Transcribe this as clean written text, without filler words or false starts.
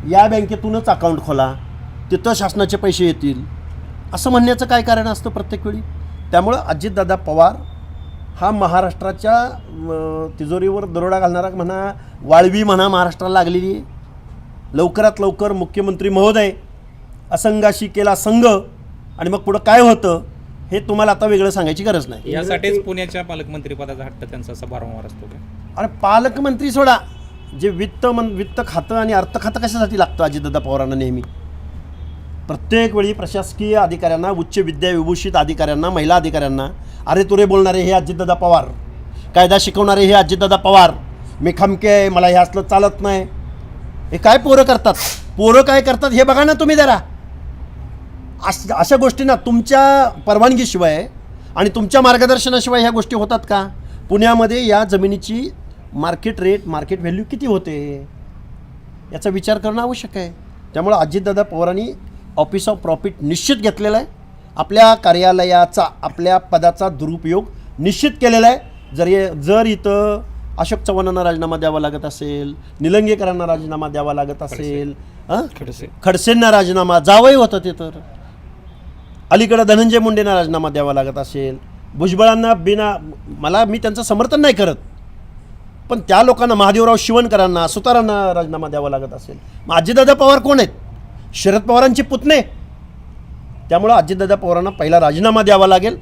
या बँकेतूनच अकाउंट खोला, तिथं शासनाचे पैसे येतील, असं म्हणण्याचं काय कारण असतं प्रत्येक वेळी? त्यामुळं अजितदादा पवार हा महाराष्ट्राच्या तिजोरीवर दरोडा घालणारा म्हणा, वाळवी म्हणा महाराष्ट्राला लागलेली आहे. लवकरात लवकर मुख्यमंत्री महोदय असंघाशी केला संघ आणि मग पुढं काय होतं हे तुम्हाला आता वेगळं सांगायची गरज नाही. यासाठीच पुण्याच्या पालकमंत्रीपदाचा हट्ट त्यांचा असा वारंवार असतो का? अरे पालकमंत्री सोडा, जे वित्त खातं आणि अर्थ खातं कशासाठी लागतं अजितदादा पवारांना नेहमी? प्रत्येक वेळी प्रशासकीय अधिकाऱ्यांना, उच्च विद्याविभूषित अधिकाऱ्यांना, महिला अधिकाऱ्यांना अरे तुरे बोलणारे हे अजितदादा पवार, कायदा शिकवणारे हे अजितदादा पवार, मी खमके आहे, मला हे असलं चालत नाही. हे काय पोरं करतात? पोरं काय करतात हे बघा ना तुम्ही जरा. अशा गोष्टी ना तुमच्या परवानगीशिवाय आणि तुमच्या मार्गदर्शनाशिवाय ह्या गोष्टी होतात का? पुण्यामध्ये या जमिनीची मार्केट रेट, मार्केट व्हॅल्यू किती होते याचा विचार करणं आवश्यक आहे. त्यामुळं अजितदादा पवारांनी ऑफिस ऑफ प्रॉफिट निश्चित घेतलेला आहे. आपल्या कार्यालयाचा, आपल्या पदाचा दुरुपयोग निश्चित केलेला आहे. जर इथं अशोक चव्हाणांना राजीनामा द्यावा लागत असेल, निलंगेकरांना राजीनामा द्यावा लागत असेल, खडसेंना राजीनामा जावंही होतं ते, तर अलीकडं धनंजय मुंडेंना राजीनामा द्यावा लागत असेल, भुजबळांना मी त्यांचं समर्थन नाही करत, पण त्या लोकांना, महादेवराव शिवणकरांना, सुतारांना राजीनामा द्यावा लागत असेल, मग अजितदादा पवार कोण आहेत? शरद पवारांचे पुतणे. त्यामुळं अजितदादा पवारांना पहिला राजीनामा द्यावा लागेल.